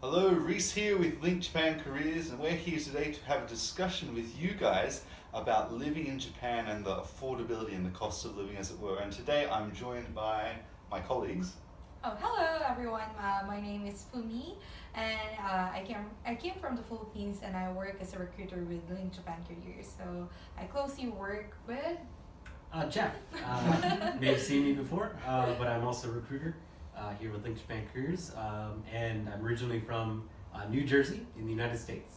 Hello, Rhys here with Link Japan Careers, and we're here today to have a discussion with you guys about living in Japan and the affordability and the cost of living, as it were. And today I'm joined by my colleagues. Oh, hello everyone. My name is Fumi, and I came from the Philippines, and I work as a recruiter with Link Japan Careers. So I closely work with Jeff. May have seen me before, but I'm also a recruiter here with Link Japan Careers, and I'm originally from New Jersey in the United States.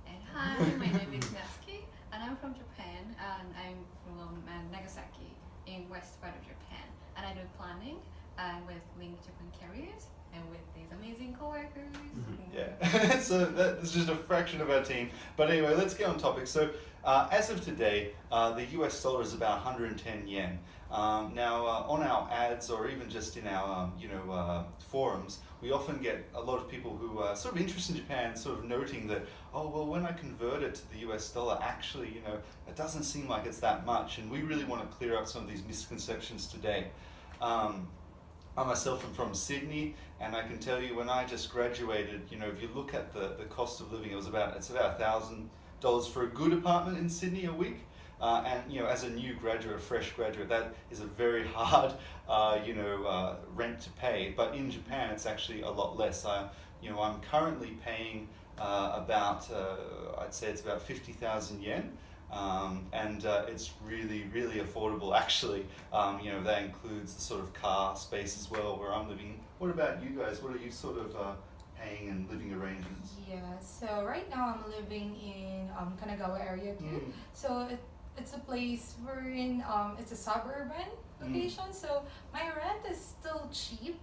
And hi, my name is Natsuki, and I'm from Japan, and I'm from Nagasaki in west part of Japan, and I do planning with Link Japan Careers and with these amazing coworkers. Yeah, so that's just a fraction of our team. But anyway, let's get on topic. So as of today, the US dollar is about 110 yen. Now, on our ads or even just in our forums, we often get a lot of people who are sort of interested in Japan, sort of noting that, oh, well, when I convert it to the US dollar, actually, it doesn't seem like it's that much. And we really want to clear up some of these misconceptions today. I myself am from Sydney, and I can tell you when I just graduated, if you look at the cost of living, it's about $1,000 for a good apartment in Sydney a week. And as a new graduate, a fresh graduate, that is a very hard, rent to pay. But in Japan, it's actually a lot less. I'm currently paying I'd say it's about 50,000 yen. And it's really, really affordable actually. That includes the sort of car space as well where I'm living. What about you guys? What are you sort of paying and living arrangements? Yeah. So right now I'm living in Kanagawa area too. So it's a place we're in. It's a suburban location. So my rent is still cheap.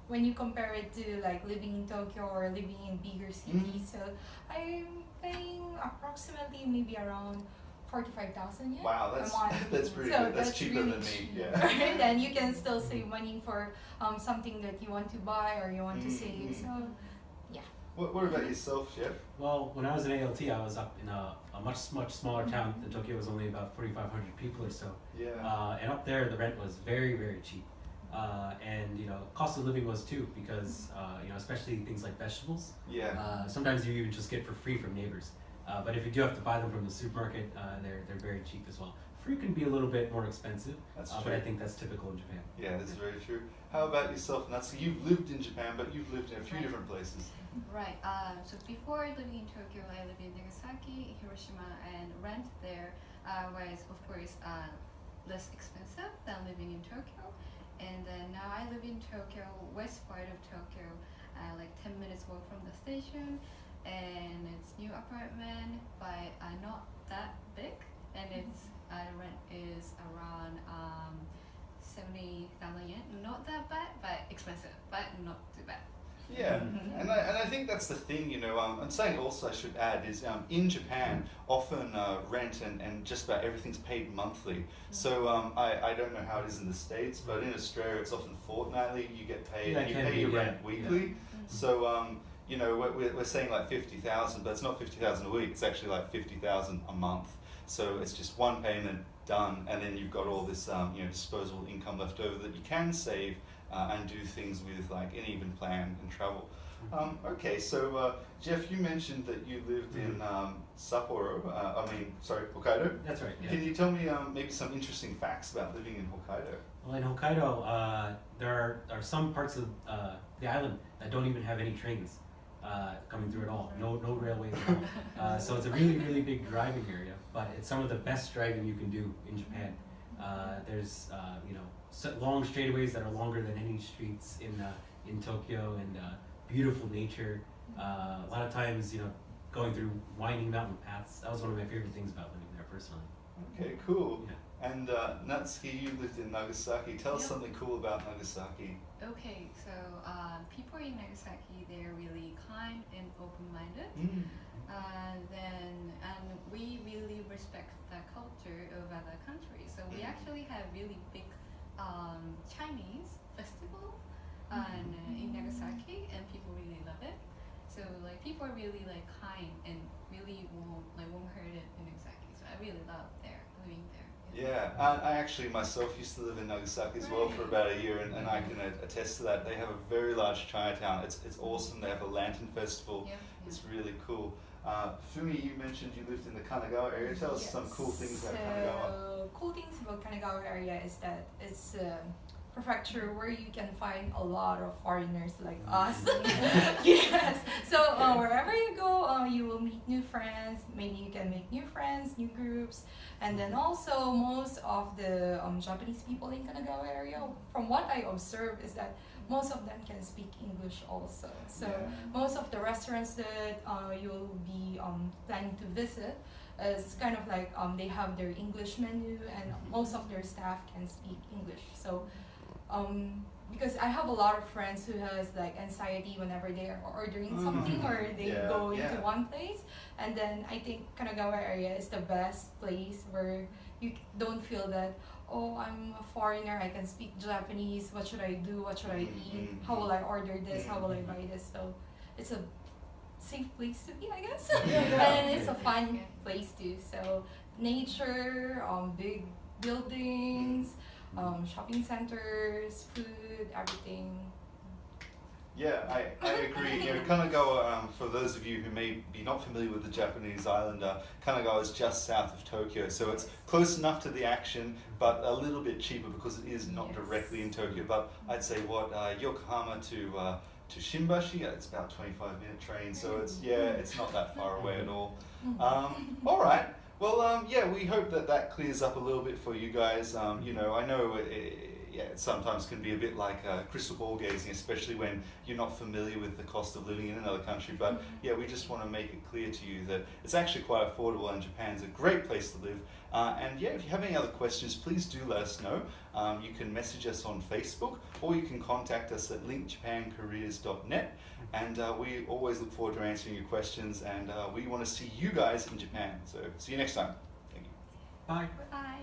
When you compare it to like living in Tokyo or living in bigger cities. So I'm paying approximately maybe around 45,000 yen. Wow, that's pretty so good. That's cheaper really than me. cheap, Yeah. Right? And you can still save money for something that you want to buy or you want to save. So yeah. What about yourself, Jeff? Well, when I was in ALT, I was up in a much smaller town. In Tokyo was only about 4,500 people or so. Yeah. And up there, the rent was very, very cheap. And cost of living was too, because especially things like vegetables. Yeah. Sometimes you even just get for free from neighbors. But if you do have to buy them from the supermarket, they're very cheap as well. Fruit can be a little bit more expensive, That's true. but I think that's typical in Japan. Yeah, that's very true. How about yourself, Natsuki? You've lived in Japan, but you've lived in a few different places. Right. So before living in Tokyo, I lived in Nagasaki, Hiroshima, and rent there was, of course, less expensive than living in Tokyo. And then now I live in Tokyo, west part of Tokyo, like 10 minutes walk from the station, and it's new apartment, but not that big, and its rent is around 70,000 yen. Not that bad, but expensive, but not too bad. Yeah, and I think that's the thing, and something also I should add is in Japan, often rent and just about everything's paid monthly. So I don't know how it is in the States, but in Australia it's often fortnightly, you get paid, and you pay your rent weekly. Yeah. So, we're saying like 50,000, but it's not 50,000 a week, it's actually like 50,000 a month. So it's just one payment done, and then you've got all this disposable income left over that you can save and do things with, like, and even plan and travel. Okay, so Jeff, you mentioned that you lived in Hokkaido. That's right. Yeah. Can you tell me maybe some interesting facts about living in Hokkaido? Well, in Hokkaido, there are some parts of the island that don't even have any trains coming through at all. No railways at all. So it's a really, really big driving area, but it's some of the best driving you can do in Japan. There's long straightaways that are longer than any streets in Tokyo, and beautiful nature. A lot of times, going through winding mountain paths. That was one of my favorite things about living there personally. Okay, cool. Yeah. And Natsuki, you lived in Nagasaki. Tell us something cool about Nagasaki. Okay, so people in Nagasaki, they're really kind and open-minded. And we really respect the culture of other countries. So we actually have really big Chinese festival in Nagasaki, and people really love it. So like people are really like kind and really warm-hearted in Nagasaki. So I really love living there. Yeah, I actually myself used to live in Nagasaki as well for about a year, and I can attest to that. They have a very large Chinatown. It's awesome. They have a lantern festival. Yeah. It's really cool. Fumi, you mentioned you lived in the Kanagawa area. Tell us some cool things about Kanagawa. So, cool things about Kanagawa area is that it's a prefecture where you can find a lot of foreigners like us. Yes. So wherever you go, you will meet new friends. Maybe you can make new friends, new groups, and then also most of the Japanese people in Kanagawa area, from what I observe, is that most of them can speak English also. So most of the restaurants that you'll be planning to visit is kind of like they have their English menu, and most of their staff can speak English. So because I have a lot of friends who has like anxiety whenever they are ordering something or they go into one place, and then I think Kanagawa area is the best place where you don't feel that, oh, I'm a foreigner, I can speak Japanese, what should I do, what should I eat, how will I order this, how will I buy this. So it's a safe place to be, I guess. And it's a fun place too. So nature, big buildings, shopping centers, food, everything. Yeah, I agree. You know, Kanagawa, for those of you who may be not familiar with the Japanese island, Kanagawa is just south of Tokyo, so it's close enough to the action, but a little bit cheaper because it is not directly in Tokyo. But I'd say Yokohama to Shimbashi, it's about 25-minute train, so it's not that far away at all. All right. Well, we hope that clears up a little bit for you guys. You know, I know it sometimes can be a bit like crystal ball gazing, especially when you're not familiar with the cost of living in another country. But we just want to make it clear to you that it's actually quite affordable, and Japan's a great place to live. And if you have any other questions, please do let us know. You can message us on Facebook, or you can contact us at linkjapancareers.net. And we always look forward to answering your questions, and we want to see you guys in Japan. So see you next time. Thank you. Bye. Bye.